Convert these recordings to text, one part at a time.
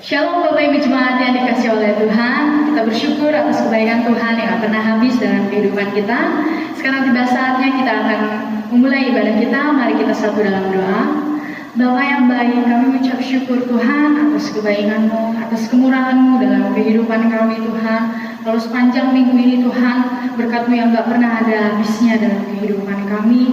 Shalom Bapak Ibu Jemaat yang dikasih oleh Tuhan. Kita bersyukur atas kebaikan Tuhan yang gak pernah habis dalam kehidupan kita. Sekarang tiba saatnya kita akan memulai ibadah kita. Mari kita satu dalam doa. Bapa yang baik, kami mengucap syukur Tuhan atas kebaikan-Mu, atas kemurahan-Mu dalam kehidupan kami Tuhan. Kalau sepanjang minggu ini Tuhan, berkat-Mu yang gak pernah ada habisnya dalam kehidupan kami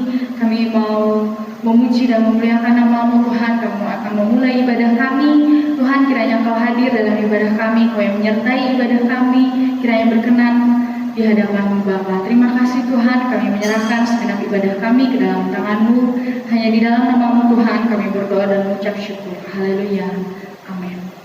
mau memuji dan memuliakan nama-Mu Tuhan. Kamu akan memulai ibadah kami Tuhan, kiranya Engkau hadir dalam ibadah kami, Kau yang menyertai ibadah kami, kiranya berkenan di hadapan-Mu Bapa. Terima kasih Tuhan, kami menyerahkan segenap ibadah kami ke dalam tangan-Mu. Hanya di dalam nama-Mu Tuhan kami berdoa dan mengucap syukur. Haleluya. Amin. Kami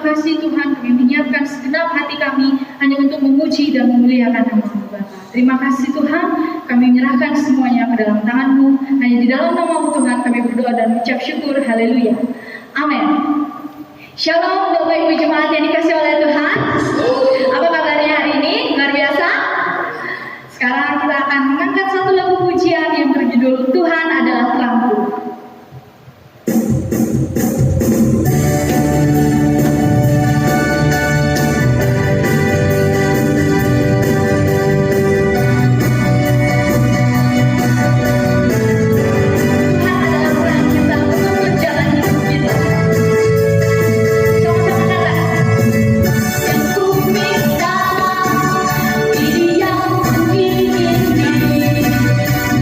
kasih Tuhan, kami menyiapkan segenap hati kami hanya untuk memuji dan memuliakan nama-Mu Bapa. Terima kasih Tuhan, kami menyerahkan semuanya ke dalam tangan-Mu. Hanya di dalam nama-Mu Tuhan kami berdoa dan mengucap syukur. Haleluya. Amin. Shalom Bapak Ibu Jemaat yang dikasih oleh Tuhan. Apa kabarnya hari ini? Luar biasa? Sekarang kita akan mengangkat satu lagu pujian yang berjudul Tuhan adalah terangku.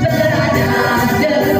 Berada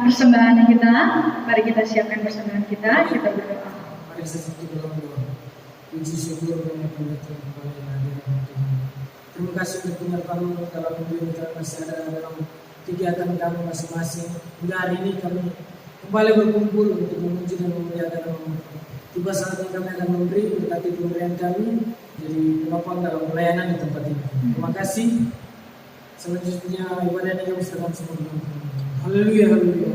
persembahan kita. Mari kita siapkan persembahan kita berdoa. Mari satu dalam doa. Puji syukur kepada Tuhan kembali hadirat Tuhan. Terima kasih untuk penyertaan dalam hidup kita masih ada dalam kegiatan kami masing-masing. Hingga hari ini kami kembali berkumpul untuk memuji dan memuliakan nama-Mu. Tiba saatnya kami akan memberi berkati pemberian kami jadi penopang dalam pelayanan di tempat ini. Terima kasih. Selanjutnya ibadah ini kami serahkan semua dengan Tuhan. Haleluya, haleluya.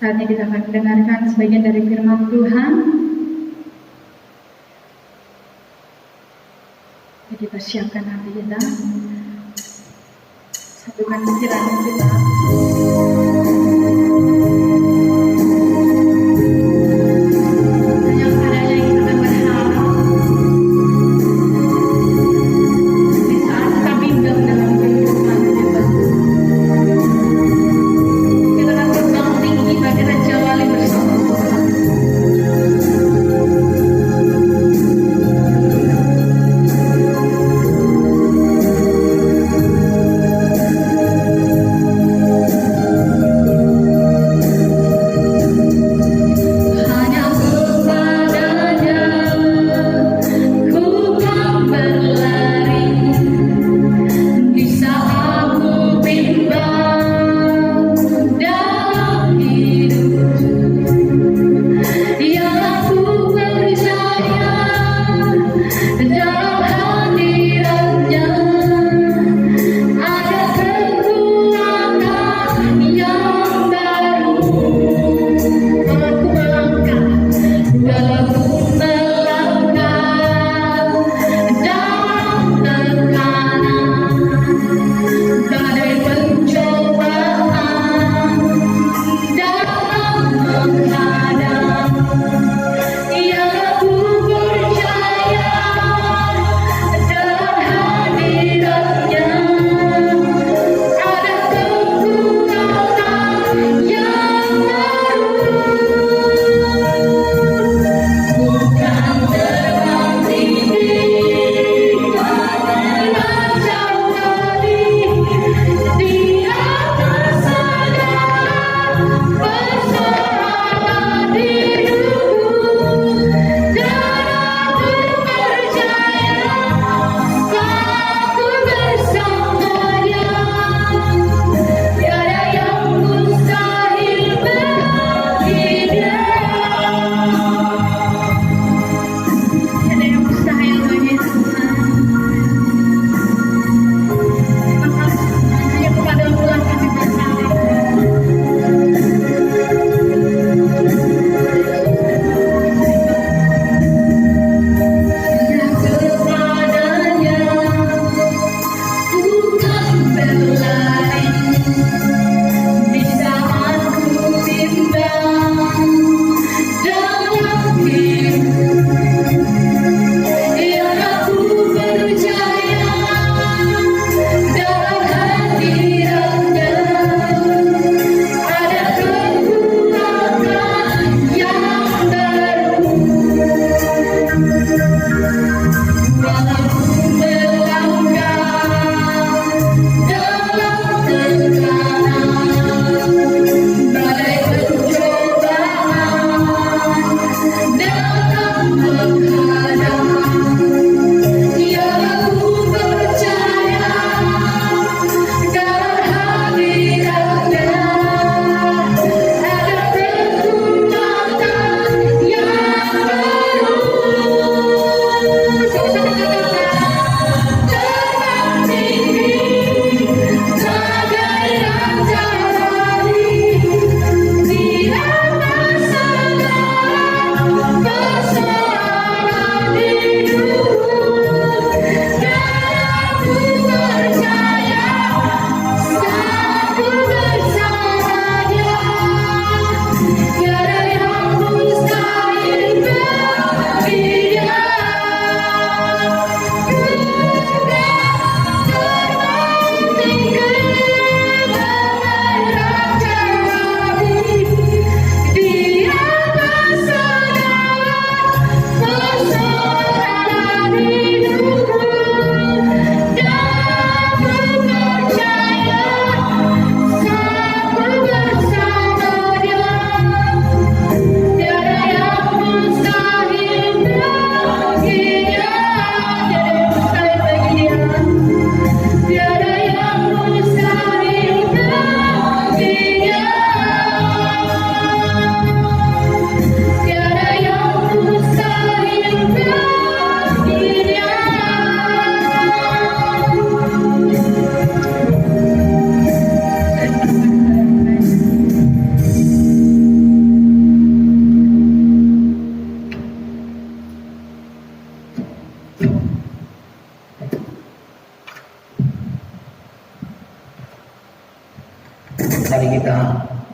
Saatnya kita akan mendengarkan sebagian dari firman Tuhan. Mari kita siapkan hati kita, satukan pikiran kita. Hanya padanya yang kita berharap di saat kita bimbang dalam kehidupan kita. Kita akan terbang tinggi bagi Raja Wali bersama Tuhan.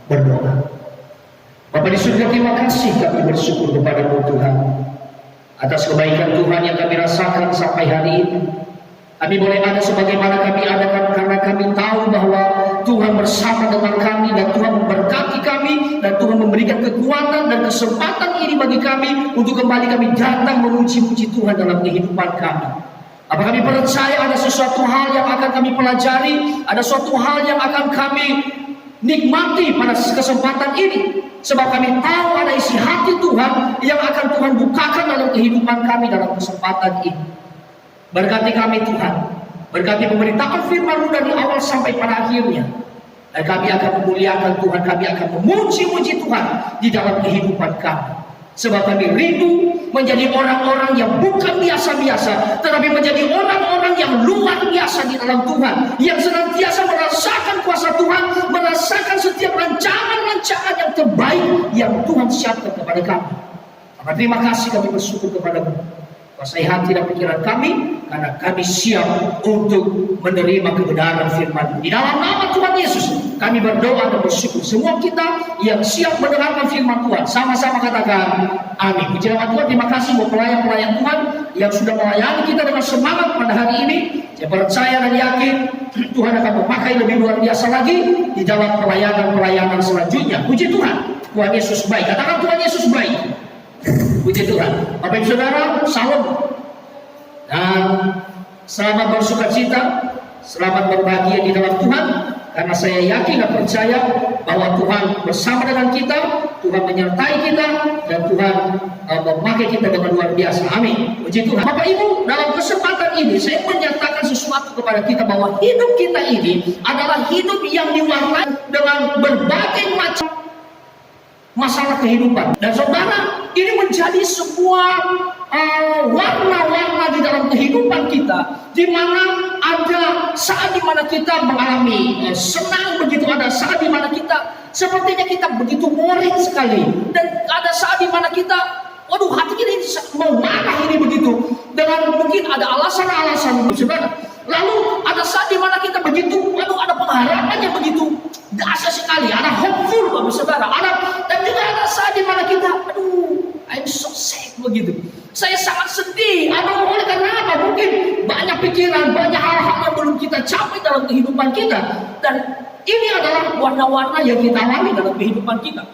berdoa. Bapa di surga, terima kasih kami bersyukur kepada-Mu Tuhan atas kebaikan Tuhan yang kami rasakan sampai hari ini. Kami boleh ada sebagaimana kami ada karena kami tahu bahwa Tuhan bersama dengan kami dan Tuhan memberkati kami dan Tuhan memberikan kekuatan dan kesempatan ini bagi kami untuk kembali kami datang memuji-muji Tuhan dalam kehidupan kami. Apa kami percaya ada sesuatu hal yang akan kami pelajari, ada suatu hal yang akan kami nikmati pada kesempatan ini, sebab kami tahu ada isi hati Tuhan yang akan Tuhan bukakan dalam kehidupan kami dalam kesempatan ini. Berkati kami Tuhan, berkati pemberitahuan firman-Mu dari awal sampai pada akhirnya, dan kami akan memuliakan Tuhan, kami akan memuji-muji Tuhan di dalam kehidupan kami, sebab kami rindu menjadi orang-orang yang bukan biasa-biasa, tetapi menjadi orang-orang yang luar biasa di dalam Tuhan, yang senantiasa merasakan kuasa Tuhan, merasakan setiap rancangan-rancangan yang terbaik yang Tuhan siapkan kepada kami. Maka terima kasih kami bersyukur kepada-Mu. Kuasai hati dan pikiran kami, karena kami siap untuk menerima kebenaran firman-Mu. Di dalam nama Tuhan Yesus, kami berdoa dan bersyukur. Semua kita yang siap mendengarkan firman Tuhan, sama-sama katakan amin. Puji nama Tuhan, terima kasih buat pelayan-pelayan Tuhan yang sudah melayani kita dengan semangat pada hari ini. Saya percaya dan yakin Tuhan akan memakai lebih luar biasa lagi di dalam pelayanan-pelayanan selanjutnya. Puji Tuhan, Tuhan Yesus baik. Katakan Tuhan Yesus baik. Puji Tuhan. Bapak Ibu Saudara, salam dan selamat bersuka cita, selamat berbahagia di dalam Tuhan, karena saya yakin dan percaya bahwa Tuhan bersama dengan kita, Tuhan menyertai kita, dan Tuhan memakai kita dengan luar biasa. Amin. Puji Tuhan. Bapak Ibu, dalam kesempatan ini saya menyatakan sesuatu kepada kita bahwa hidup kita ini adalah hidup yang diwarnai dengan berbagai macam masalah kehidupan. Dan saudara, ini menjadi sebuah warna-warna di dalam kehidupan kita, di mana ada saat di mana kita mengalami senang begitu, ada saat di mana kita sepertinya kita begitu moring sekali, dan ada saat di mana kita waduh, hati kita ini mau marah ini begitu, dengan mungkin ada alasan-alasan saudara. Lalu ada saat di mana kita begitu, waduh, ada pengharapan yang begitu dahsyat sekali, ada hopeful Bapak Saudara, dan juga ada saat di mana kita, aduh, I'm so sad begitu. Saya sangat sedih. Aduh, oleh karena apa? Mungkin banyak pikiran, banyak hal-hal yang belum kita capai dalam kehidupan kita, dan ini adalah warna-warna yang kita alami dalam kehidupan kita.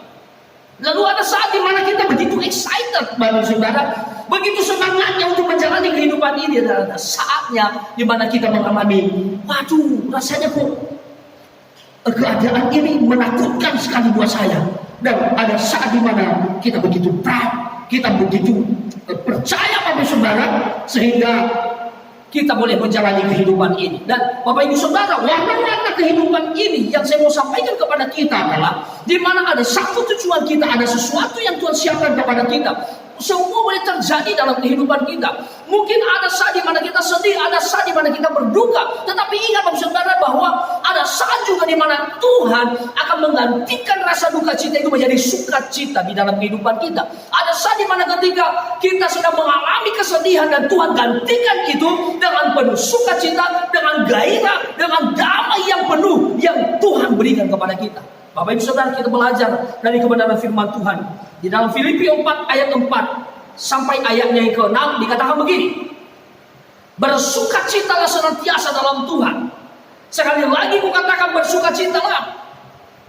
Lalu ada saat di mana kita begitu excited, Bapak Saudara, begitu semangatnya untuk menjalani kehidupan ini. Ada saatnya di mana kita mengalami, waduh, rasanya kok keadaan ini menakutkan sekali buat saya. Dan ada saat di mana kita begitu proud, kita begitu percaya Bapak Saudara, sehingga kita boleh menjalani kehidupan ini. Dan Bapak Ibu Saudara, warna-warna kehidupan ini yang saya mau sampaikan kepada kita adalah di mana ada satu tujuan kita, ada sesuatu yang Tuhan siapkan kepada kita. Semua boleh terjadi dalam kehidupan kita. Mungkin ada saat di mana kita sedih, ada saat di mana kita berduka. Tetapi ingat Bapak Saudara bahwa ada saat juga di mana Tuhan akan menggantikan rasa duka cita itu menjadi sukacita di dalam kehidupan kita. Ada saat di mana ketika kita sedang mengalami kesedihan dan Tuhan gantikan itu dengan penuh sukacita, dengan gairah, dengan damai yang penuh yang Tuhan berikan kepada kita. Bapak Ibu Saudara, kita belajar dari kebenaran firman Tuhan. Di dalam Filipi 4 ayat 4 sampai ayatnya yang ke-6 dikatakan begini. Bersukacitalah senantiasa dalam Tuhan. Sekali lagi kukatakan bersukacitalah.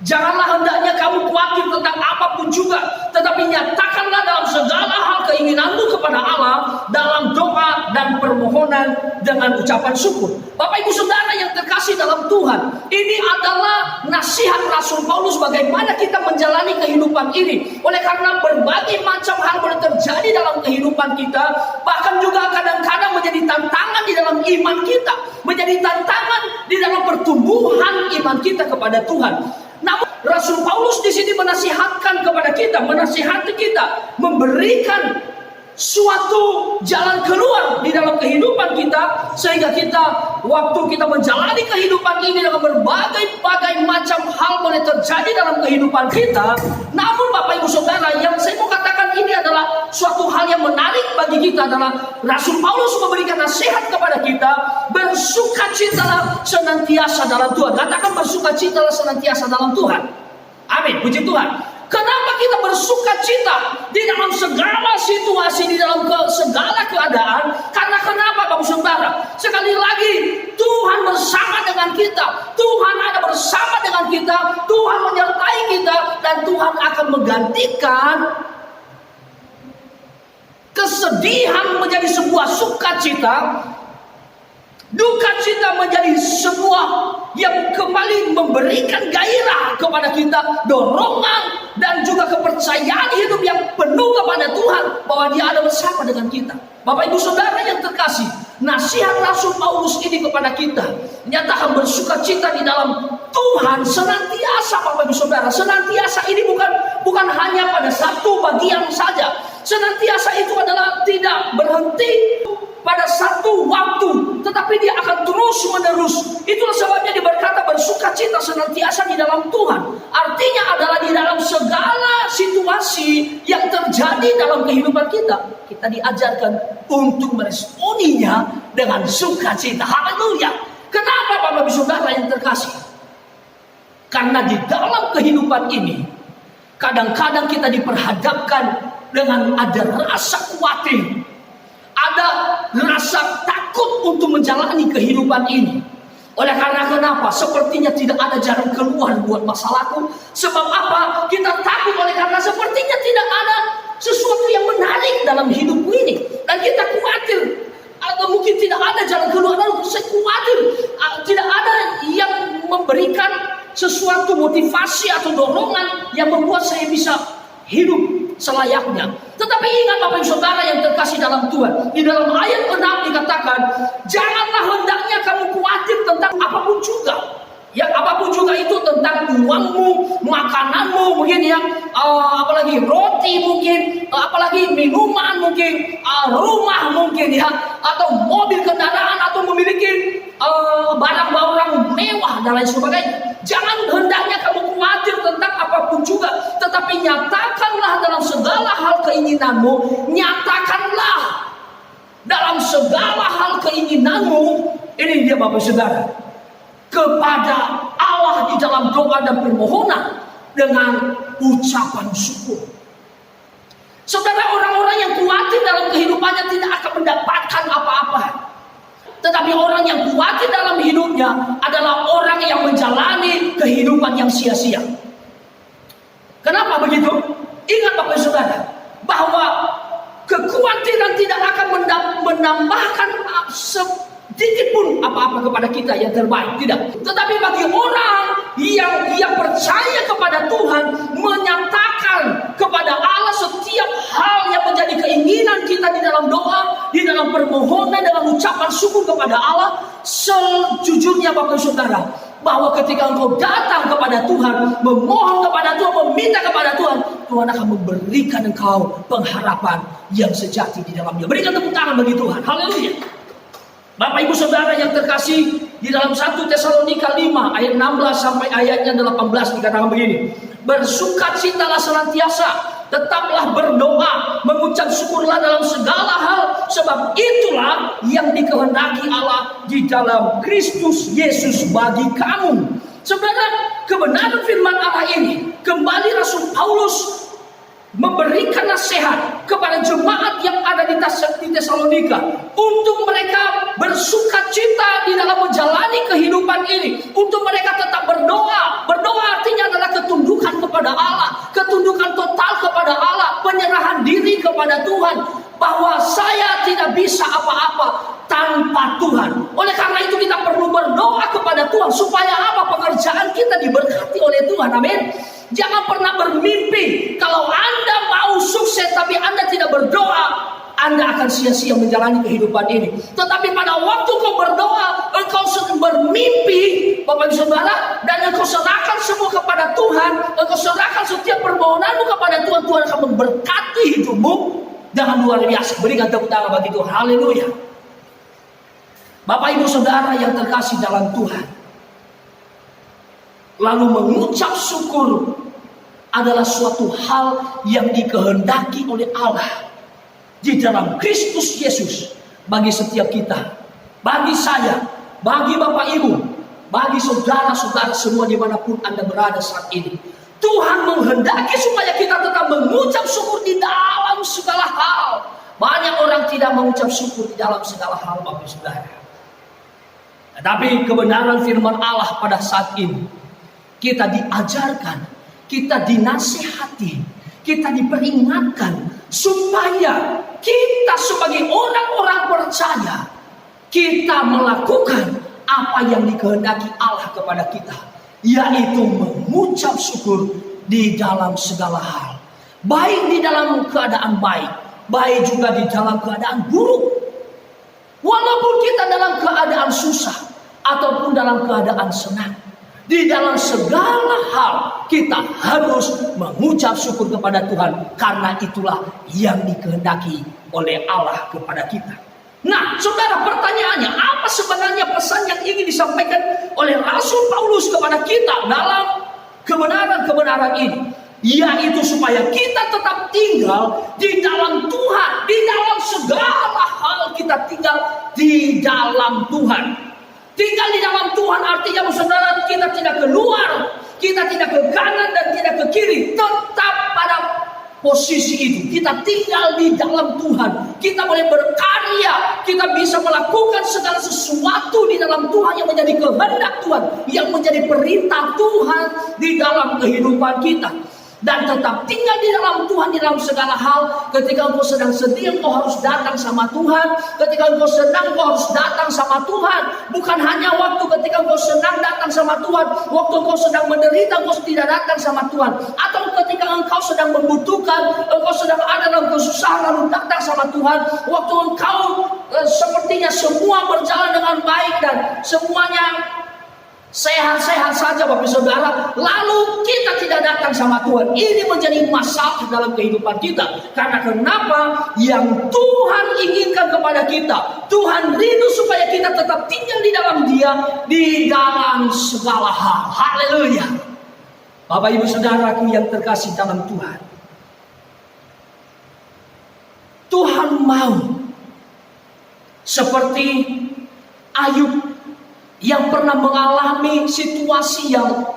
Janganlah hendaknya kamu khawatir tentang apapun juga, tetapi nyatakanlah dalam segala hal keinginanmu kepada Allah dalam doa dan permohonan dengan ucapan syukur. Bapak Ibu Saudara yang terkasih dalam Tuhan, ini adalah nasihat Rasul Paulus bagaimana kita menjalani kehidupan ini. Oleh karena berbagai macam hal boleh terjadi dalam kehidupan kita, bahkan juga kadang-kadang menjadi tantangan di dalam iman kita, menjadi tantangan di dalam pertumbuhan iman kita kepada Tuhan. Namun Rasul Paulus di sini menasihatkan kepada kita, menasihati kita, memberikan suatu jalan keluar di dalam kehidupan kita, sehingga kita waktu kita menjalani kehidupan ini dengan berbagai macam hal boleh terjadi dalam kehidupan kita. Namun Bapak Ibu Saudara, yang saya mau katakan ini adalah suatu hal yang menarik bagi kita adalah Rasul Paulus memberikan nasihat kepada kita, bersukacitalah senantiasa dalam Tuhan. Katakan bersukacitalah senantiasa dalam Tuhan. Amin, puji Tuhan. Kenapa kita bersuka cita di dalam segala situasi, di dalam segala keadaan? Karena kenapa Bapak Saudara? Sekali lagi, Tuhan bersama dengan kita. Tuhan ada bersama dengan kita. Tuhan menyertai kita. Dan Tuhan akan menggantikan kesedihan menjadi sebuah sukacita. Duka cita menjadi sebuah yang kembali memberikan gairah kepada kita, dorongan dan juga kepercayaan hidup yang penuh kepada Tuhan bahwa Dia ada bersama dengan kita. Bapak Ibu Saudara yang terkasih, nasihat Rasul Paulus ini kepada kita, nyatakan bersuka cita di dalam Tuhan senantiasa. Bapak Ibu Saudara, senantiasa ini bukan hanya pada satu bagian saja. Senantiasa itu adalah tidak berhenti pada satu waktu, tetapi dia akan terus menerus. Itulah sebabnya diberkata bersuka cita senantiasa di dalam Tuhan. Artinya adalah di dalam segala situasi yang terjadi dalam kehidupan kita, kita diajarkan untuk meresponinya dengan sukacita. Haleluya. Kenapa Bapak Ibu Saudara yang terkasih? Karena di dalam kehidupan ini kadang-kadang kita diperhadapkan dengan ada rasa khawatir, ada rasa takut untuk menjalani kehidupan ini. Oleh karena kenapa? Sepertinya tidak ada jalan keluar buat masalahku. Sebab apa? Kita takut oleh karena sepertinya tidak ada sesuatu yang menarik dalam hidupku ini. Dan kita khawatir. Atau mungkin tidak ada jalan keluar. Lalu saya khawatir tidak ada yang memberikan sesuatu motivasi atau dorongan yang membuat saya bisa hidup selayaknya. Tetapi ingat Bapak Ibu Saudara yang terkasih dalam Tuhan, di dalam ayat 6 dikatakan, janganlah hendaknya kamu khawatir tentang apapun juga. Ya, apapun juga itu, tentang uangmu, makananmu mungkin ya, apalagi roti mungkin, apalagi minuman mungkin, rumah mungkin ya, atau mobil kendaraan, atau memiliki barang-barang mewah dan lain sebagainya. Jangan hendaknya kamu khawatir tentang apapun juga, tetapi nyatakanlah dalam segala hal keinginanmu, nyatakanlah dalam segala hal keinginanmu, ini dia Bapak Saudara, kepada Allah di dalam doa dan permohonan dengan ucapan syukur. Saudara, orang-orang yang khawatir dalam kehidupannya tidak akan mendapatkan apa-apa. Tetapi orang yang khawatir dalam hidupnya adalah orang yang menjalani kehidupan yang sia-sia. Kenapa begitu? Ingat Bapak Saudara, bahwa kekhawatiran tidak akan menambahkan sedikit pun apa-apa kepada kita yang terbaik, tidak. Tetapi bagi orang yang percaya kepada Tuhan, menyatakan kepada Allah setiap hal yang menjadi keinginan kita di dalam doa, di dalam permohonan, dengan ucapan syukur kepada Allah. Sejujurnya Bapak Saudara, bahwa ketika engkau datang kepada Tuhan, memohon kepada Tuhan, meminta kepada Tuhan, Tuhan akan memberikan engkau pengharapan yang sejati di dalamnya. Berikan tepuk tangan bagi Tuhan. Haleluya. Bapak Ibu Saudara yang terkasih, di dalam 1 Tesalonika 5 ayat 16 sampai ayatnya 18 dikatakan begini, bersukacitalah senantiasa, tetaplah berdoa, mengucap syukurlah dalam segala hal, sebab itulah yang dikehendaki Allah di dalam Kristus Yesus bagi kamu. Saudara, kebenaran firman Allah ini kembali Rasul Paulus memberikan nasihat kepada jemaat yang ada di Tesalonika untuk mereka bersuka cita di dalam menjalani kehidupan ini, untuk mereka tetap berdoa. Berdoa artinya adalah ketundukan kepada Allah, ketundukan total kepada Allah, penyerahan diri kepada Tuhan, bahwa saya tidak bisa apa-apa tanpa Tuhan. Oleh karena itu kita perlu berdoa kepada Tuhan supaya apa? Pekerjaan kita diberkati oleh Tuhan. Amin. Jangan pernah bermimpi kalau Anda mau sukses tapi Anda tidak berdoa, Anda akan sia-sia menjalani kehidupan ini. Tetapi pada waktu kau berdoa, engkau sedang bermimpi, Bapak Ibu Saudara, dan engkau serahkan semua kepada Tuhan, engkau serahkan setiap permohonanmu kepada Tuhan, Tuhan akan memberkati hidupmu dengan luar biasa. Berikan tepuk tangan bagi Tuhan. Haleluya. Bapak Ibu Saudara yang terkasih dalam Tuhan, lalu mengucap syukur adalah suatu hal yang dikehendaki oleh Allah di dalam Kristus Yesus bagi setiap kita, bagi saya, bagi Bapak Ibu, bagi saudara-saudara semua dimanapun Anda berada saat ini. Tuhan menghendaki supaya kita tetap mengucap syukur di dalam segala hal. Banyak orang tidak mengucap syukur di dalam segala hal, Bapak Saudara. Tetapi kebenaran firman Allah pada saat ini, kita diajarkan, kita dinasihati, kita diperingatkan supaya kita sebagai orang-orang percaya, kita melakukan apa yang dikehendaki Allah kepada kita, yaitu mengucap syukur di dalam segala hal. Baik di dalam keadaan baik, baik juga di dalam keadaan buruk. Walaupun kita dalam keadaan susah ataupun dalam keadaan senang, di dalam segala hal kita harus mengucap syukur kepada Tuhan, karena itulah yang dikehendaki oleh Allah kepada kita. Nah, saudara, pertanyaannya, apa sebenarnya pesan yang ingin disampaikan oleh Rasul Paulus kepada kita dalam kebenaran-kebenaran ini? Yaitu supaya kita tetap tinggal di dalam Tuhan, di dalam segala hal kita tinggal di dalam Tuhan. Tinggal di dalam Tuhan artinya, saudara, kita tidak keluar, kita tidak ke kanan dan tidak ke kiri, tetap pada posisi itu. Kita tinggal di dalam Tuhan, kita boleh berkarya, kita bisa melakukan segala sesuatu di dalam Tuhan yang menjadi kehendak Tuhan, yang menjadi perintah Tuhan di dalam kehidupan kita. Dan tetap tinggal di dalam Tuhan di dalam segala hal. Ketika engkau sedang sedih, engkau harus datang sama Tuhan. Ketika engkau senang, engkau harus datang sama Tuhan. Bukan hanya waktu ketika engkau senang datang sama Tuhan, waktu engkau sedang menderita engkau tidak datang sama Tuhan. Atau ketika engkau sedang membutuhkan, engkau sedang ada dalam kesusahan lalu datang sama Tuhan. Waktu engkau sepertinya semua berjalan dengan baik dan semuanya sehat-sehat saja, Bapak Saudara, lalu kita tidak datang sama Tuhan. Ini menjadi masalah dalam kehidupan kita. Karena kenapa? Yang Tuhan inginkan kepada kita, Tuhan rindu supaya kita tetap tinggal di dalam Dia, di dalam segala hal. Haleluya. Bapak Ibu Saudaraku yang terkasih dalam Tuhan, Tuhan mau seperti Ayub yang pernah mengalami situasi yang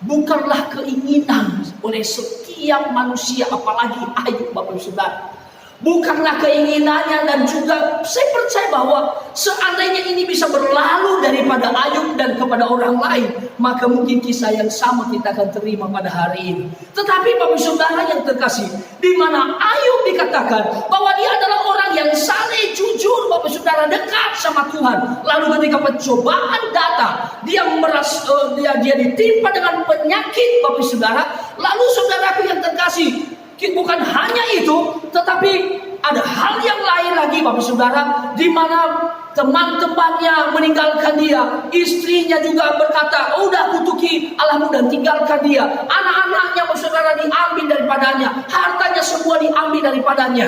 bukanlah keinginan oleh setiap manusia, apalagi Ayub, Bapak Saudara. Bukanlah keinginannya, dan juga saya percaya bahwa seandainya ini bisa berlalu daripada Ayub dan kepada orang lain, maka mungkin kisah yang sama kita akan terima pada hari ini. Tetapi Bapak Saudara yang terkasih, di mana Ayub dikatakan bahwa dia adalah orang yang saleh, jujur, Bapak Saudara, dekat sama Tuhan. Lalu ketika pencobaan datang, dia ditimpa dengan penyakit, Bapak Saudara. Lalu saudaraku yang terkasih, bukan hanya itu, tetapi ada hal yang lain lagi, Bapak Saudara, di mana teman-temannya meninggalkan dia, istrinya juga berkata, udah kutuki Allahmu dan tinggalkan dia. Anak-anaknya, Bapak Saudara, diambil daripadanya, hartanya semua diambil daripadanya.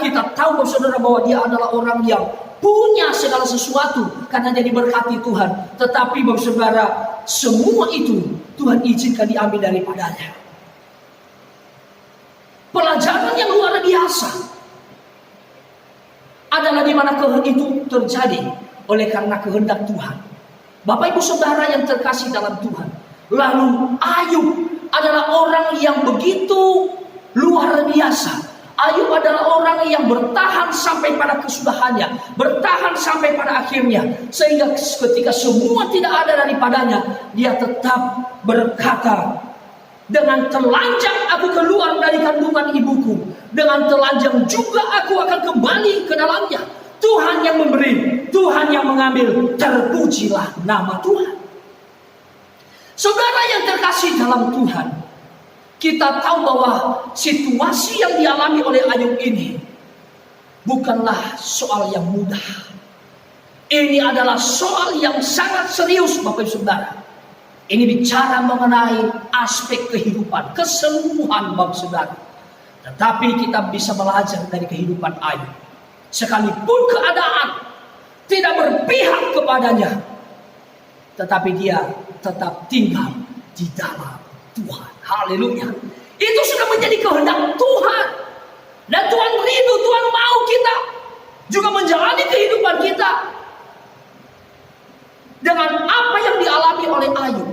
Kita tahu, Bapak Saudara, bahwa dia adalah orang yang punya segala sesuatu karena dia diberkati Tuhan. Tetapi Bapak Saudara, semua itu Tuhan izinkan diambil daripadanya. Pelajaran yang luar biasa adalah di mana kehendak itu terjadi oleh karena kehendak Tuhan. Bapak Ibu Saudara yang terkasih dalam Tuhan, lalu Ayub adalah orang yang begitu luar biasa. Ayub adalah orang yang bertahan sampai pada kesudahannya, bertahan sampai pada akhirnya, sehingga ketika semua tidak ada daripadanya, dia tetap berkata, dengan telanjang aku keluar dari kandungan ibuku, dengan telanjang juga aku akan kembali ke dalamnya. Tuhan yang memberi, Tuhan yang mengambil, terpujilah nama Tuhan. Saudara yang terkasih dalam Tuhan, kita tahu bahwa situasi yang dialami oleh Ayub ini bukanlah soal yang mudah. Ini adalah soal yang sangat serius, Bapak Ibu Saudara. Ini bicara mengenai aspek kehidupan, kesembuhan, Bapak Saudara. Tetapi kita bisa belajar dari kehidupan Ayub. Sekalipun keadaan tidak berpihak kepadanya, tetapi dia tetap tinggal di dalam Tuhan. Haleluya. Itu sudah menjadi kehendak Tuhan. Dan Tuhan rindu, Tuhan mau kita juga menjalani kehidupan kita dengan apa yang dialami oleh Ayub,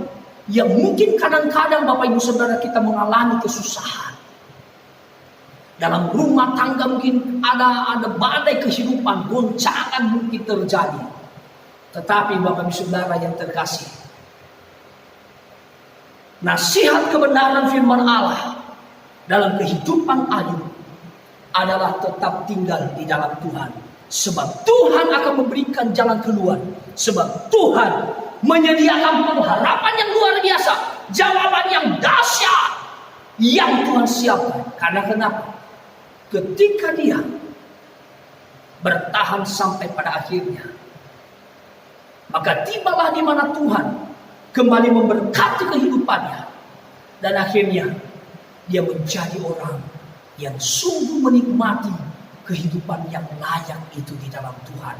yang mungkin kadang-kadang Bapak Ibu Saudara kita mengalami kesusahan. Dalam rumah tangga mungkin ada badai kehidupan, goncangan mungkin terjadi. Tetapi Bapak Ibu Saudara yang terkasih, nasihat kebenaran firman Allah dalam kehidupan Ayub adalah tetap tinggal di dalam Tuhan. Sebab Tuhan akan memberikan jalan keluar. Sebab Tuhan menyediakan pengharapan yang luar biasa, jawaban yang dahsyat yang Tuhan siapkan. Karena kenapa? Ketika dia bertahan sampai pada akhirnya, maka tibalah di mana Tuhan kembali memberkati kehidupannya, dan akhirnya dia menjadi orang yang sungguh menikmati kehidupan yang layak itu di dalam Tuhan.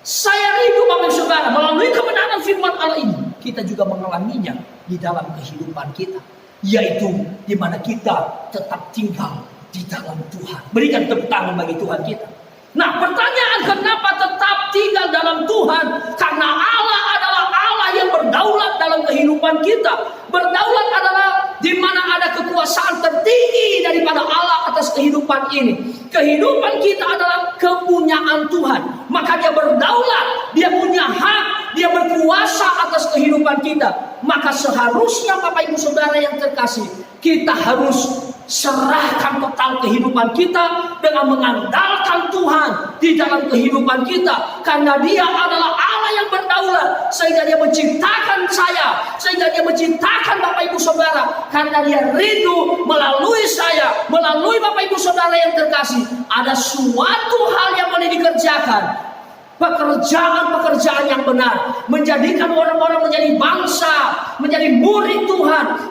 Saya rindu Bapak Saudara, melalui kebenaran firman Allah ini, kita juga mengalaminya di dalam kehidupan kita, yaitu di mana kita tetap tinggal di dalam Tuhan. Berikan tepuk tangan bagi Tuhan kita. Nah, pertanyaan kenapa tetap tinggal dalam Tuhan? Karena Allah adalah Allah yang berdaulat dalam kehidupan kita. Berdaulat adalah di mana ada kekuasaan tertinggi daripada Allah atas kehidupan ini. Kehidupan kita adalah kepunyaan Tuhan. Maka dia berdaulat, dia punya hak, dia berkuasa atas kehidupan kita. Maka seharusnya Bapak Ibu Saudara yang terkasih, kita harus serahkan total kehidupan kita dengan mengandalkan Tuhan di dalam kehidupan kita. Karena dia adalah Allah yang berdaulat, sehingga dia menciptakan saya, sehingga dia menciptakan Bapak Ibu Saudara. Karena dia rindu melalui saya, melalui Bapak Ibu Saudara yang terkasih, ada suatu hal yang boleh dikerjakan. Pekerjaan-pekerjaan yang benar, menjadikan orang-orang menjadi bangsa, menjadi murid Tuhan,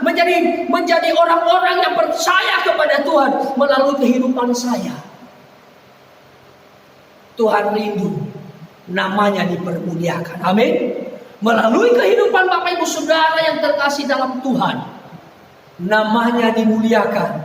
menjadi orang-orang yang percaya kepada Tuhan melalui kehidupan saya. Tuhan rindu namanya dipermuliakan. Amin. Melalui kehidupan Bapak Ibu Saudara yang terkasih dalam Tuhan, namanya dimuliakan,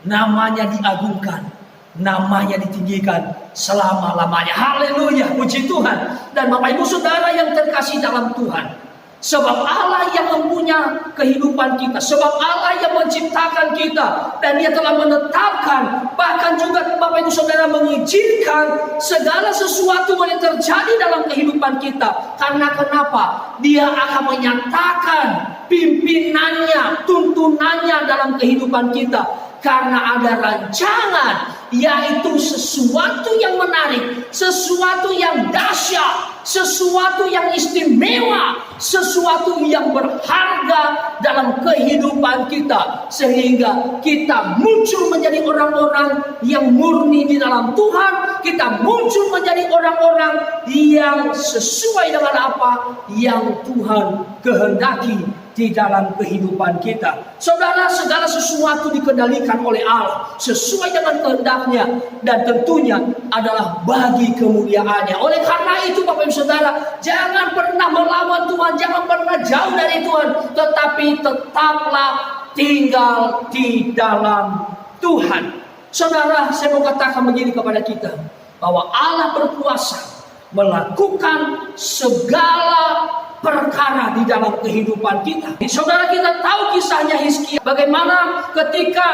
namanya diagungkan, namanya ditinggikan selama-lamanya. Haleluya, puji Tuhan. Dan Bapak Ibu Saudara yang terkasih dalam Tuhan, sebab Allah yang mempunyai kehidupan kita, sebab Allah yang menciptakan kita, dan dia telah menetapkan, bahkan juga Bapak Ibu Saudara mengizinkan segala sesuatu yang terjadi dalam kehidupan kita. Karena kenapa? Dia akan menyatakan pimpinannya, tuntunannya dalam kehidupan kita. Karena ada rancangan, yaitu sesuatu yang menarik, sesuatu yang dahsyat, sesuatu yang istimewa, sesuatu yang berharga dalam kehidupan kita, sehingga kita muncul menjadi orang-orang yang murni di dalam Tuhan. Kita muncul menjadi orang-orang yang sesuai dengan apa yang Tuhan kehendaki di dalam kehidupan kita. Saudara, segala sesuatu dikendalikan oleh Allah sesuai dengan kehendaknya, dan tentunya adalah bagi kemuliaannya. Oleh karena itu Bapak Ibu Saudara, jangan pernah melawan Tuhan, jangan pernah jauh dari Tuhan, tetapi tetaplah tinggal di dalam Tuhan. Saudara, saya mau katakan begini kepada kita, bahwa Allah berkuasa melakukan segala perkara di dalam kehidupan kita. Saudara, kita tahu kisahnya Hizkia, bagaimana ketika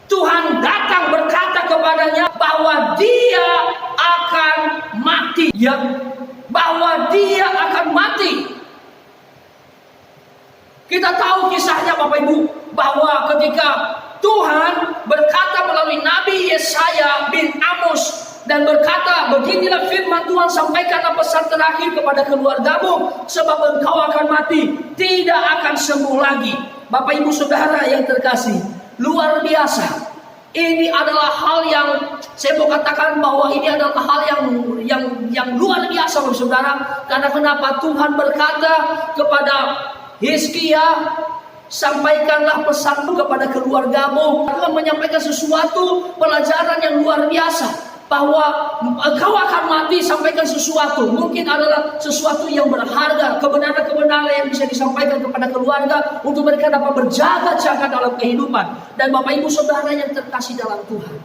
Tuhan datang berkata kepadanya bahwa dia akan mati, ya, bahwa dia akan mati. Kita tahu kisahnya Bapak Ibu, bahwa ketika Tuhan berkata melalui Nabi Yesaya bin Amos dan berkata, beginilah firman Tuhan, sampaikanlah pesan terakhir kepada keluargamu, sebab engkau akan mati, tidak akan sembuh lagi. Bapak Ibu Saudara yang terkasih, luar biasa. Ini adalah hal yang saya mau katakan bahwa ini adalah hal yang luar biasa, Bapak Saudara. Karena kenapa? Tuhan berkata kepada Hizkia, sampaikanlah pesanmu kepada keluargamu. Tuhan menyampaikan sesuatu pelajaran yang luar biasa, bahwa engkau akan mati. Sampaikan sesuatu, mungkin adalah sesuatu yang berharga, kebenaran-kebenaran yang bisa disampaikan kepada keluarga untuk mereka dapat berjaga-jaga dalam kehidupan. Dan Bapak Ibu Saudara yang terkasih dalam Tuhan,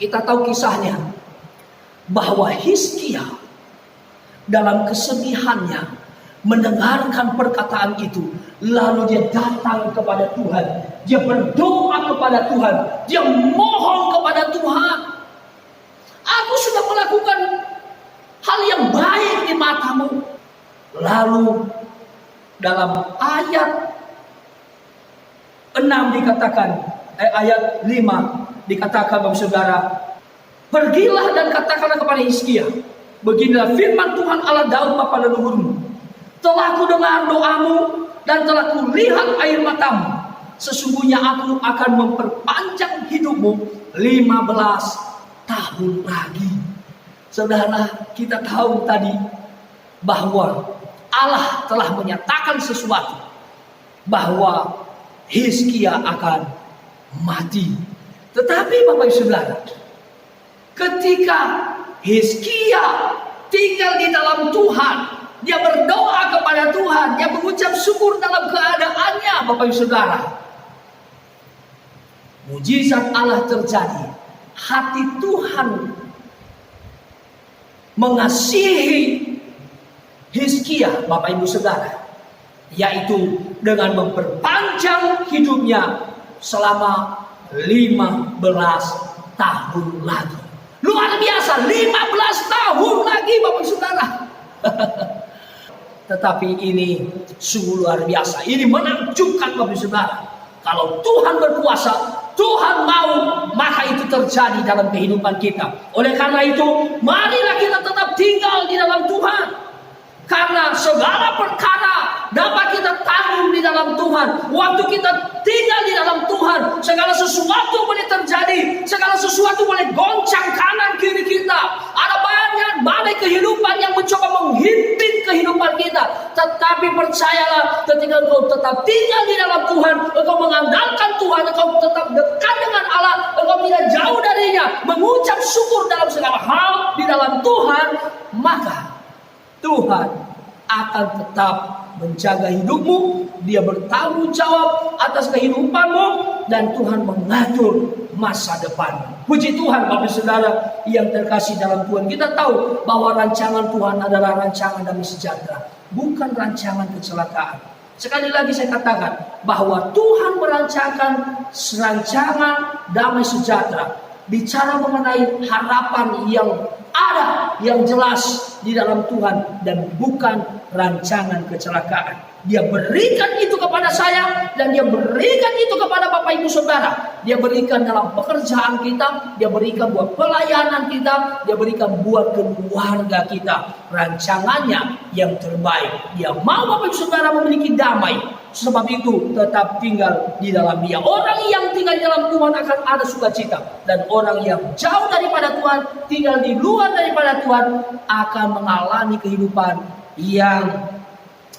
kita tahu kisahnya, bahwa Hizkia dalam kesedihannya, mendengarkan perkataan itu, lalu dia datang kepada Tuhan, dia berdoa kepada Tuhan, dia mohon kepada Tuhan. Aku sudah melakukan hal yang baik di matamu. Lalu dalam ayat 6 dikatakan, ayat 5 dikatakan, Bapak Saudara, pergilah dan katakanlah kepada Hizkia, beginilah firman Tuhan Allah Daud bapa leluhurmu, telah ku dengar doamu dan telah ku lihat air matamu. Sesungguhnya aku akan memperpanjang hidupmu 15 tahun lagi. Saudara, kita tahu tadi bahwa Allah telah menyatakan sesuatu, bahwa Hizkia akan mati. Tetapi Bapak Ibu Saudara, ketika Hizkia tinggal di dalam Tuhan, dia berdoa kepada Tuhan, dia mengucap syukur dalam keadaannya, Bapak Ibu Saudara, mujizat Allah terjadi. Hati Tuhan mengasihi Hizkia, Bapak Ibu Saudara, yaitu dengan memperpanjang hidupnya selama 15 tahun lagi. Luar biasa, 15 tahun lagi, Bapak Ibu Saudara. Tetapi ini sungguh luar biasa. Ini menakjubkan, Bapak Ibu Saudara. Kalau Tuhan berkuasa, Tuhan mau, maka itu terjadi dalam kehidupan kita. Oleh karena itu, marilah kita tetap tinggal di dalam Tuhan. Karena segala perkara dapat kita tanggung di dalam Tuhan. Waktu kita tinggal di dalam Tuhan, segala sesuatu boleh terjadi, segala sesuatu boleh goncang kanan kiri kita. Ada banyak badai kehidupan yang mencoba menghimpit kehidupan kita. Tetapi percayalah, ketika engkau tetap tinggal di dalam Tuhan, engkau mengandalkan Tuhan, engkau tetap dekat dengan Allah, engkau tidak jauh darinya, mengucap syukur dalam segala hal di dalam Tuhan, maka Tuhan akan tetap menjaga hidupmu. Dia bertanggung jawab atas kehidupanmu, dan Tuhan mengatur masa depan. Puji Tuhan, Bapak Saudara yang terkasih dalam Tuhan. Kita tahu bahwa rancangan Tuhan adalah rancangan damai sejahtera, bukan rancangan kecelakaan. Sekali lagi saya katakan bahwa Tuhan merancangkan rancangan damai sejahtera, bicara mengenai harapan yang ada, yang jelas di dalam Tuhan, dan bukan rancangan kecelakaan. Dia berikan itu kepada saya, dan dia berikan itu kepada Bapak Ibu Saudara. Dia berikan dalam pekerjaan kita, dia berikan buat pelayanan kita, dia berikan buat keluarga kita. Rancangannya yang terbaik. Dia mau Bapak Ibu Saudara memiliki damai. Sebab itu tetap tinggal di dalam Dia. Orang yang tinggal di dalam Tuhan akan ada sukacita, dan orang yang jauh daripada Tuhan, tinggal di luar daripada Tuhan, akan mengalami kehidupan yang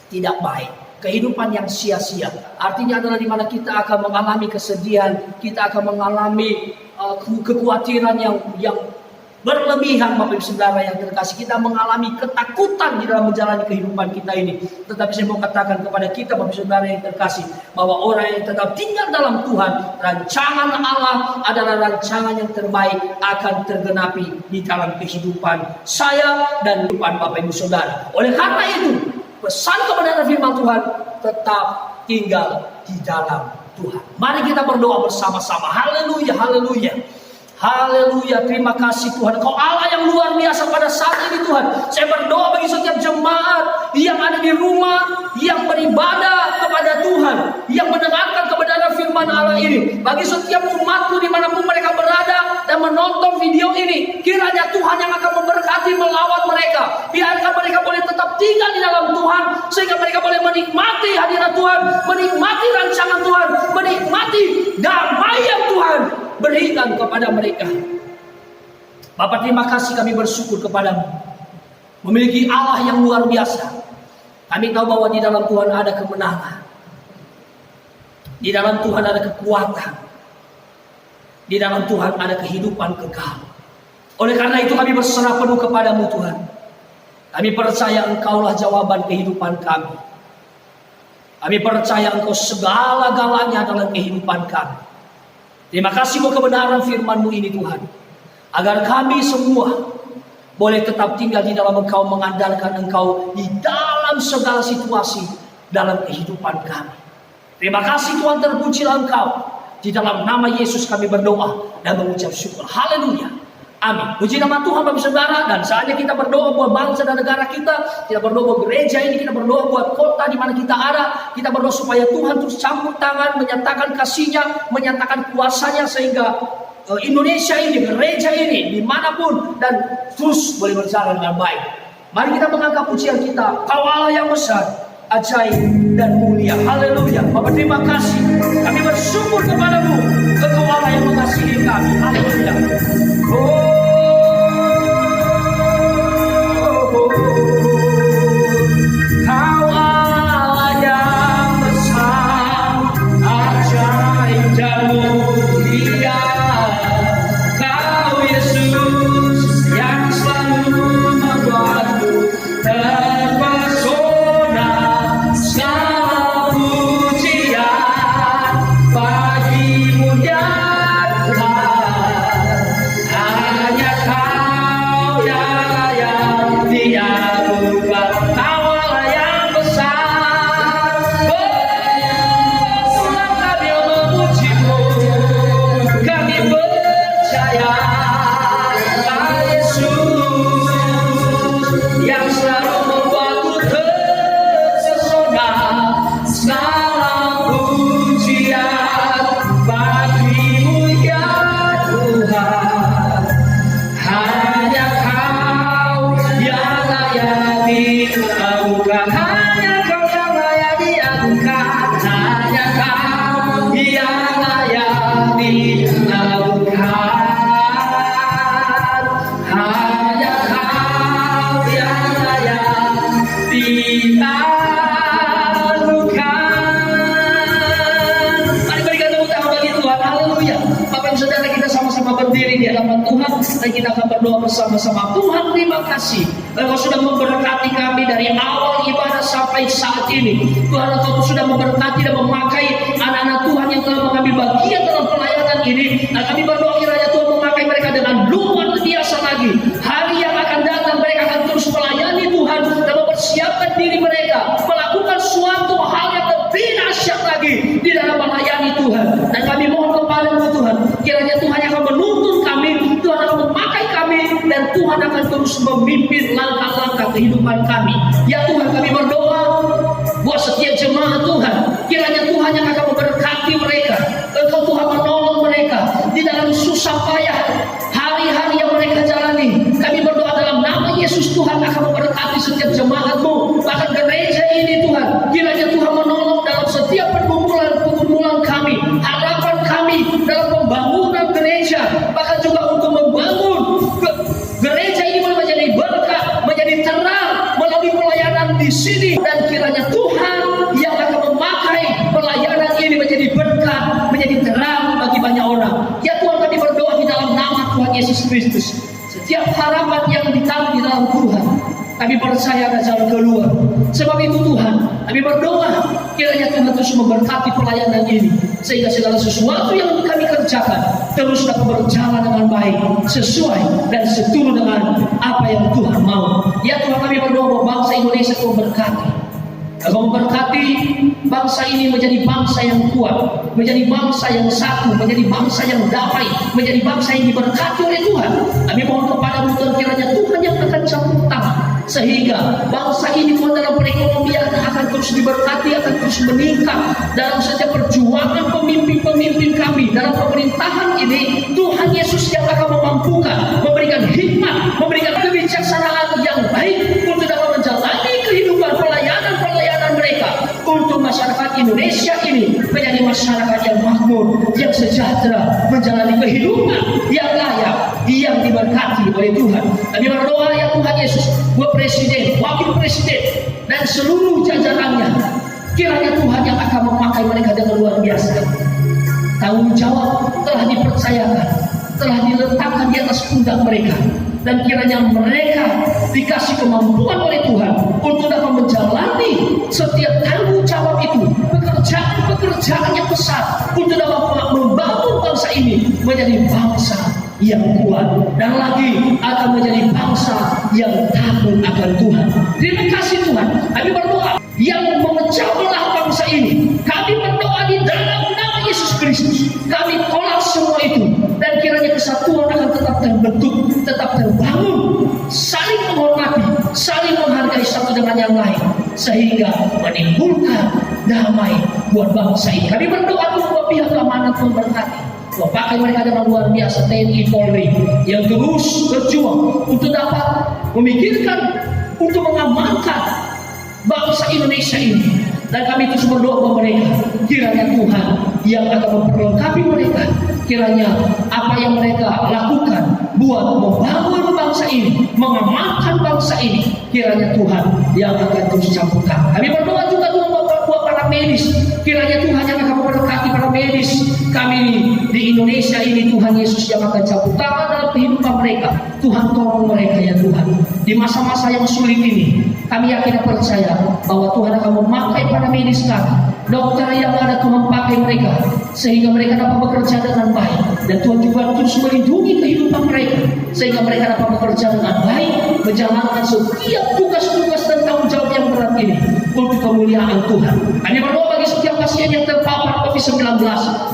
tidak baik, kehidupan yang sia-sia. Artinya adalah di mana kita akan mengalami kesedihan, kita akan mengalami kekhawatiran yang berlebihan, Bapak Ibu Saudara yang terkasih. Kita mengalami ketakutan di dalam menjalani kehidupan kita ini. Tetapi saya mau katakan kepada kita, Bapak Ibu Saudara yang terkasih, bahwa orang yang tetap tinggal dalam Tuhan, rancangan Allah adalah rancangan yang terbaik, akan tergenapi di dalam kehidupan saya dan kehidupan Bapak Ibu Saudara. Oleh karena itu, pesan kebenaran firman Tuhan, tetap tinggal di dalam Tuhan. Mari kita berdoa bersama-sama. Haleluya, haleluya. Haleluya, terima kasih Tuhan. Kau Allah yang luar biasa pada saat ini Tuhan. Saya berdoa bagi setiap jemaat yang ada di rumah, yang beribadah kepada Tuhan, yang mendengarkan kebenaran firman Allah ini. Bagi setiap umatmu dimanapun mereka berada dan menonton video ini, kiranya Tuhan yang akan memberkati, melawat mereka. Biarkan mereka boleh tetap tinggal di dalam Tuhan, sehingga mereka boleh menikmati hadirat Tuhan, menikmati rancangan Tuhan, menikmati damai yang Tuhan berikan kepada mereka. Bapak, terima kasih, kami bersyukur kepadamu, memiliki Allah yang luar biasa. Kami tahu bahwa di dalam Tuhan ada kemenangan, di dalam Tuhan ada kekuatan, di dalam Tuhan ada kehidupan kekal. Oleh karena itu kami berserah penuh kepadamu Tuhan. Kami percaya Engkaulah jawaban kehidupan kami. Kami percaya Engkau segala-galanya dalam kehidupan kami. Terima kasih buat kebenaran firman-Mu ini Tuhan, agar kami semua boleh tetap tinggal di dalam Engkau, mengandalkan Engkau di dalam dalam segala situasi dalam kehidupan kami. Terima kasih Tuhan, terpujilah Engkau. Di dalam nama Yesus kami berdoa dan mengucap syukur. Haleluya. Amin. Puji nama Tuhan Bapak Saudara. Dan saatnya kita berdoa buat bangsa dan negara kita. Kita berdoa buat gereja ini. Kita berdoa buat kota di mana kita ada. Kita berdoa supaya Tuhan terus campur tangan, menyatakan kasih-Nya, menyatakan kuasa-Nya, sehingga Indonesia ini, gereja ini, dimanapun dan terus boleh berjalan dengan baik. Mari kita mengangkat pujian kita. Kau Allah yang besar, ajaib dan mulia. Haleluya. Bapak terima kasih. Kami bersyukur kepadamu. Engkau Allah yang mengasihi kami. Haleluya. Kau Allah yang besar, ajaib dan mulia. Kau Yesus yang selalu membuatku terpesona. Segala pujian bagimu ya Tuhan. Hanya Kau yang layak diadukan. Kau Allah yang besar. Tuhan kami memuji-Mu. Kami percaya Kau Yesus yang selalu membuatku terpesona. Segala pujian bagimu ya Tuhan. Hanya Kau yang layak diagungkan. Hanya Kau yang layak diagungkan. Hanya Kau yang layak diagungkan. Hanya Kau yang layak diagungkan. Mari berikan tepuk tangan bagi Tuhan. Haleluya. Bapak dan Saudara, kita sama-sama berdiri di hadapan Tuhan dan kita akan berdoa bersama-sama. Tuhan, terima kasih Engkau sudah memberkati kami dari awal ibadah sampai saat ini. Tuhan, Engkau sudah memberkati dan memakai anak-anak Tuhan yang telah mengambil bagian dalam pelayanan ini. Dan kami berdoa kiranya Tuhan memakai mereka dengan luar biasa lagi. Hari yang akan datang mereka akan terus melayani Tuhan dan mempersiapkan diri mereka melakukan suatu hal yang lebih dahsyat lagi di dalam melayani Tuhan. Dan kami mohon kepada-Mu Tuhan, kiranya Tuhan yang akan menuntun kami, Tuhan akan memakai kami, dan Tuhan akan terus memimpin langkah-langkah kehidupan kami. Ya Tuhan, kami berdoa buat setiap jemaat Tuhan, kiranya Tuhan yang akan memberkati mereka. Engkau Tuhan menolong mereka di dalam susah payah hari-hari yang mereka jalani. Kami berdoa dalam nama Yesus, Tuhan akan memberkati setiap jemaat-Mu, bahkan gereja ini Tuhan. Kiranya Tuhan menolong dalam setiap pergumulan kami, harapan kami dalam pembangunan gereja, bahkan juga untuk membangun gereja ini menjadi berkat, menjadi terang melalui pelayanan di sini. Dan kiranya Tuhan yang akan memakai pelayanan ini menjadi berkat, menjadi terang bagi banyak orang. Ya Tuhan, kami berdoa di dalam nama Tuhan Yesus Kristus. Setiap harapan yang ditaruh di dalam Tuhan, kami percaya ada jalan keluar. Sebab itu Tuhan, kami berdoa kiranya Tuhan terus memberkati pelayanan ini, sehingga segala sesuatu yang kami kerjakan terus dapat berjalan dengan baik, sesuai dan seturut dengan apa yang Tuhan mau. Ya Tuhan, kami berdoa bahwa bangsa Indonesia Tuhan berkati. Engkau memberkati bangsa ini menjadi bangsa yang kuat, menjadi bangsa yang satu, menjadi bangsa yang damai, menjadi bangsa yang diberkati oleh Tuhan. Kami mohon kepada-Mu Tuhan, kiranya Tuhan yang akan campur tangan, sehingga bangsa ini Tuhan dalam perekonomian akan terus diberkati, akan terus meningkat dalam setiap perjuangan pemimpin-pemimpin kami dalam pemerintahan ini. Tuhan Yesus yang akan memampukan, memberikan hikmat, memberikan kebijaksanaan yang baik untuk dapat menjalani kehidupan pelayanan mereka, untuk masyarakat Indonesia ini menjadi masyarakat yang makmur, yang sejahtera, menjalani kehidupan yang layak, yang diberkati oleh Tuhan. Kami berdoa ya Tuhan Yesus, buat presiden, wakil presiden, dan seluruh jajarannya, kiranya Tuhan yang akan memakai mereka dengan luar biasa. Tanggung jawab telah dipercayakan, telah diletakkan di atas pundak mereka, dan kiranya mereka dikasih kemampuan oleh Tuhan untuk dapat menjalani setiap tanggung jawab itu, pekerjaan yang besar, untuk dapat membangun bangsa ini menjadi bangsa yang kuat, dan lagi akan menjadi bangsa yang takut akan Tuhan. Terima kasih Tuhan. Kami berdoa yang memecah belah bangsa ini, kami berdoa di dalam nama Yesus Kristus, kami tolak semua itu, dan kiranya kesatuan akan tetap terbentuk, tetap terbangun, saling menghormati, saling menghargai satu dengan yang lain, sehingga menimbulkan damai buat bangsa ini. Kami berdoa untuk pihak keamanan memberkati, pakai mereka dengan luar biasa, TNI Polri yang terus berjuang untuk dapat memikirkan, untuk mengamankan bangsa Indonesia ini. Dan kami terus berdoa kepada mereka, kiranya Tuhan yang akan memperlengkapi mereka, kiranya apa yang mereka lakukan buat membangun bangsa ini, mengamankan bangsa ini, kiranya Tuhan yang akan terus campur tangan. Kami berdoa juga Tuhan buat para medis, kiranya Tuhan yang akan memberkati para medis kami di Indonesia ini. Tuhan Yesus yang akan campur tangan dalam kehidupan mereka. Tuhan tolong mereka ya Tuhan. Di masa-masa yang sulit ini, kami yakin dan percaya bahwa Tuhan akan memakai para medis kami, dokter yang ada, Tuhan pakai mereka sehingga mereka dapat bekerja dengan baik, dan Tuhan juga terus melindungi kehidupan mereka sehingga mereka dapat bekerja dengan baik, menjalankan setiap tugas-tugas dan tanggung jawab yang berat ini untuk kemuliaan Tuhan. Kami berdoa bagi setiap pasien yang terpapar COVID-19,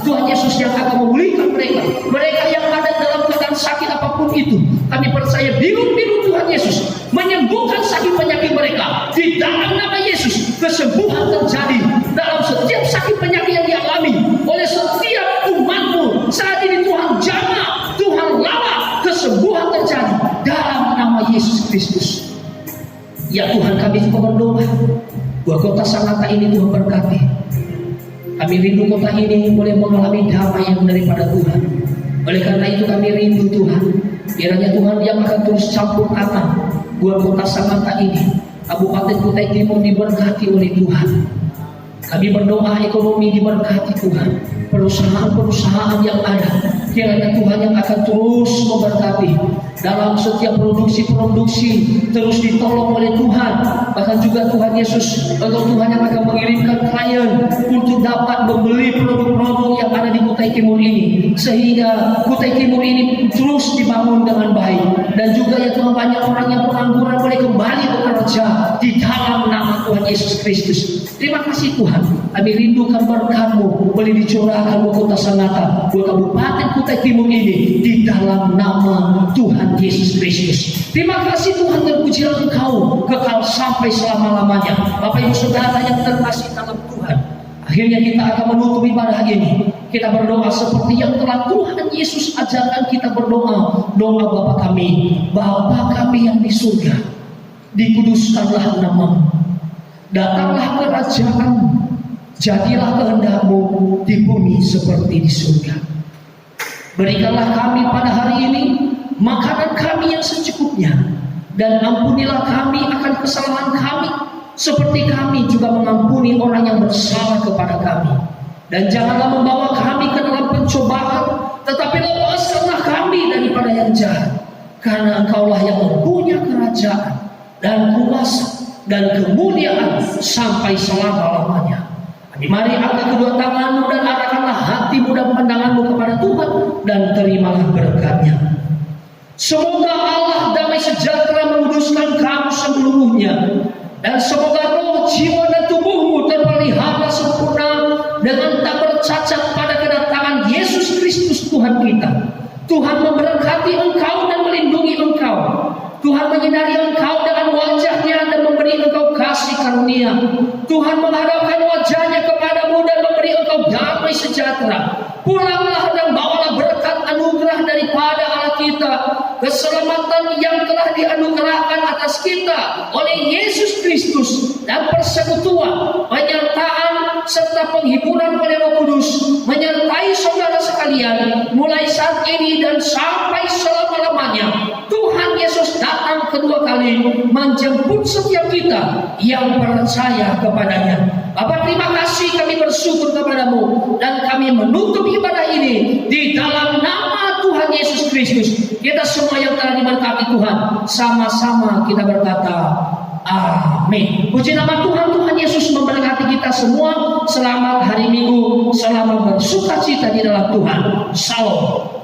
Tuhan Yesus yang akan memulihkan mereka, mereka yang ada dalam keadaan sakit apapun itu. Kami percaya biru-biru Tuhan Yesus menyembuhkan sakit penyakit mereka. Di dalam nama Yesus, kesembuhan terjadi dalam setiap sakit penyakit yang dialami oleh setiap umatmu. Saat ini Tuhan jamah, Tuhan lawa, kesembuhan terjadi dalam nama Yesus Kristus. Ya Tuhan, kami juga berdoa buat kota Sangatta ini, Tuhan berkati. Kami rindu kota ini boleh mengalami damai yang daripada Tuhan. Oleh karena itu kami rindu Tuhan, kiranya Tuhan yang akan terus campur tangan buat kota Sangatta ini, Kabupaten Kutai Timur diberkati oleh Tuhan. Kami berdoa ekonomi diberkati Tuhan, perusahaan-perusahaan yang ada, kiranya Tuhan yang akan terus memberkati dalam setiap produksi-produksi, terus ditolong oleh Tuhan. Bahkan juga Tuhan Yesus, atau Tuhan yang akan mengirimkan klien untuk dapat membeli produk-produk yang ada di Kutai Timur ini, sehingga Kutai Timur ini terus dibangun dengan baik. Dan juga ya Tuhan, banyak orang yang pengangguran boleh kembali bekerja di dalam nama Tuhan Yesus Kristus. Terima kasih Tuhan, kami rindukan berkat-Mu boleh dicurahkan buat kota Sangatta, buat Kabupaten Kutai Timur ini, di dalam nama Tuhan Yesus Kristus. Terima kasih Tuhan, terpujilah Engkau kekal sampai selama-lamanya. Bapak Ibu Saudara yang terkasih dalam Tuhan, akhirnya kita akan menutup ibadah ini. Kita berdoa seperti yang telah Tuhan Yesus ajarkan kita berdoa. Doa Bapa kami, Bapa kami yang di surga, dikuduskanlah nama-Mu, datanglah kerajaan-Mu, jadilah kehendak-Mu di bumi seperti di surga. Berikanlah kami pada hari ini makanan kami yang secukupnya, dan ampunilah kami akan kesalahan kami, seperti kami juga mengampuni orang yang bersalah kepada kami. Dan janganlah membawa kami ke dalam pencobaan, tetapi lepaskanlah kami daripada yang jahat. Karena Engkaulah yang mempunyai kerajaan dan kuasa dan kemuliaan sampai selama-lamanya. Mari angkat kedua tanganmu dan arahkanlah hatimu dan pandanganmu kepada Tuhan, dan terimalah berkat-Nya. Semoga Allah damai sejahtera menguduskan kamu seluruhnya, dan semoga roh, jiwa dan tubuhmu terpelihara sempurna dengan tak bercacat pada kedatangan Yesus Kristus Tuhan kita. Tuhan memberkati engkau dan melindungi engkau. Tuhan menyinari engkau dengan wajah-Nya dan memberi engkau kasih karunia. Tuhan menghadapkan wajah-Nya kepadamu dan memberi engkau damai sejahtera. Pulanglah dan bawalah berkat anugerah daripada Allah kita, keselamatan yang telah dianugerahkan atas kita oleh Yesus Kristus, dan persekutuan, penyertaan serta penghiburan oleh Roh Kudus menyertai saudara sekalian mulai saat ini dan sampai selama-lamanya. Tuhan Yesus datang kedua kali menjemput setiap kita yang percaya kepada-Nya. Bapa, terima kasih, kami bersyukur kepada-Mu, dan kami menutup ibadah ini di dalam nama Tuhan Yesus Kristus. Kita semua yang telah diberkati Tuhan, sama-sama kita berkata amin. Puji nama Tuhan. Tuhan Yesus memberkati kita semua. Selamat hari Minggu, selamat bersukacita di dalam Tuhan. Shalom.